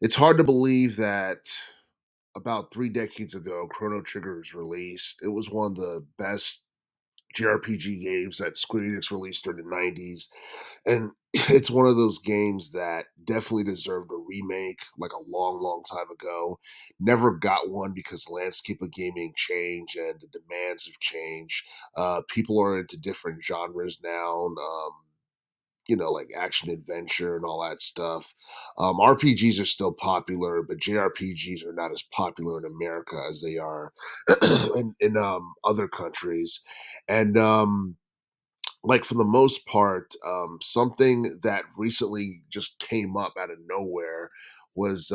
It's hard to believe that about 3 decades ago, Chrono Trigger was released. It was one of the best JRPG games that Square Enix released during the '90s, and it's one of those games that definitely deserved a remake, like, a long, long time ago. Never got one because the landscape of gaming changed and the demands have changed. People are into different genres now, like action adventure and all that stuff. RPGs are still popular, but JRPGs are not as popular in America as they are in other countries. And like for the most part, something that recently just came up out of nowhere was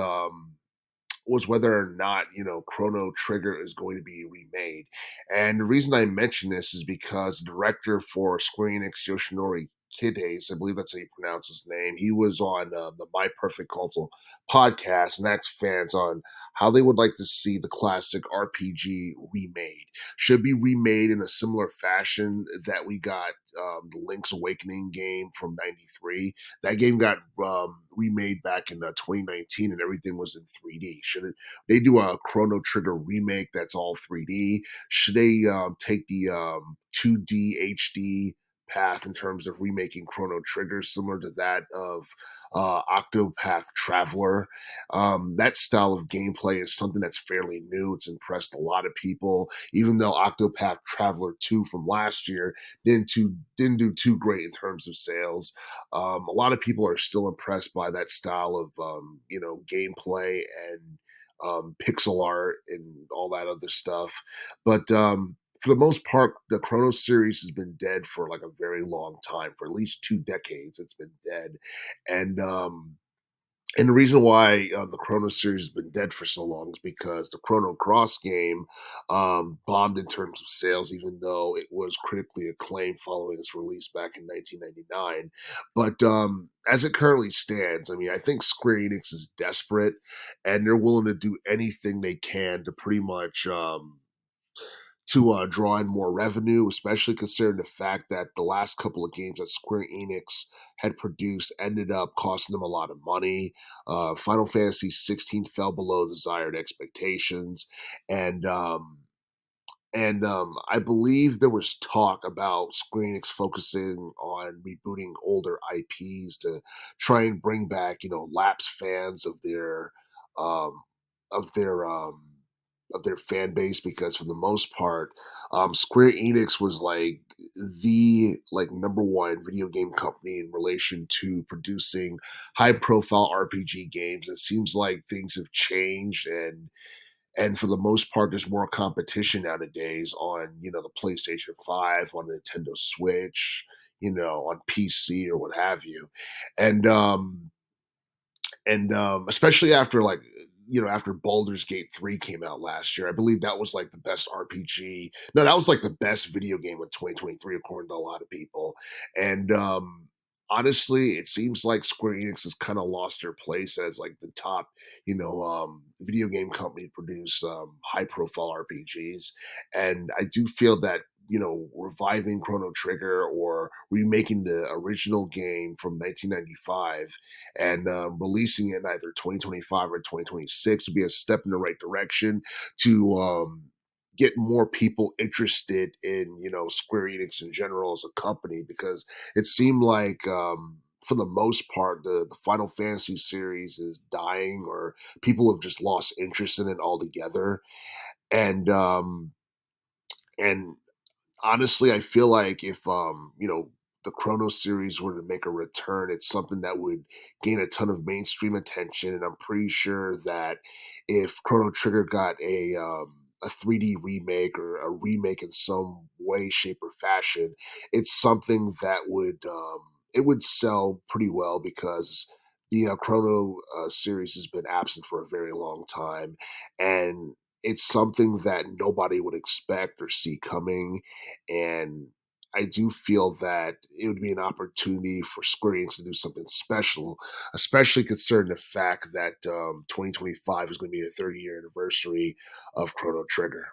was whether or not Chrono Trigger is going to be remade. And the reason I mention this is because the director for Square Enix, Yoshinori Kides, I believe that's how you pronounce his name. He was on the My Perfect Console podcast and asked fans on how they would like to see the classic RPG remade. Should be remade in a similar fashion that we got the Link's Awakening game from '93. That game got remade back in 2019, and everything was in 3D. Should they do a Chrono Trigger remake that's all 3D? Should they take the 2D HD path in terms of remaking Chrono Trigger, similar to that of Octopath Traveler? That style of gameplay is something that's fairly new. It's impressed a lot of people, even though Octopath Traveler 2 from last year didn't do too great in terms of sales. A lot of people are still impressed by that style of gameplay and pixel art and all that other stuff. But for the most part, the Chrono series has been dead for like a very long time. For at least 2 decades, it's been dead, and and the reason why the Chrono series has been dead for so long is because the Chrono Cross game bombed in terms of sales, even though it was critically acclaimed following its release back in 1999. But as it currently stands, I mean, I think Square Enix is desperate and they're willing to do anything they can to pretty much draw in more revenue, especially considering the fact that the last couple of games that Square Enix had produced ended up costing them a lot of money. Final Fantasy 16 fell below desired expectations, and I believe there was talk about Square Enix focusing on rebooting older IPs to try and bring back, lapsed fans um, of their um, of their fan base because for the most part, Square Enix was like the number one video game company in relation to producing high profile RPG games. It seems like things have changed and for the most part, there's more competition nowadays on, the PlayStation 5, on the Nintendo Switch, on PC or what have you. And especially after after Baldur's Gate 3 came out last year, I believe that was like the best RPG. No, that was like the best video game of 2023, according to a lot of people. And honestly, it seems like Square Enix has kind of lost their place as like the top, video game company to produce high profile RPGs. And I do feel that reviving Chrono Trigger or remaking the original game from 1995 and releasing it in either 2025 or 2026 would be a step in the right direction to get more people interested in Square Enix in general as a company because it seemed like for the most part the Final Fantasy series is dying or people have just lost interest in it altogether and and honestly, I feel like if the Chrono series were to make a return, it's something that would gain a ton of mainstream attention, and I'm pretty sure that if Chrono Trigger got a 3D remake or a remake in some way, shape, or fashion, it's something that would sell pretty well because the Chrono series has been absent for a very long time, and it's something that nobody would expect or see coming. And I do feel that it would be an opportunity for Square Enix to do something special, especially considering the fact that 2025 is going to be the 30-year anniversary of Chrono Trigger.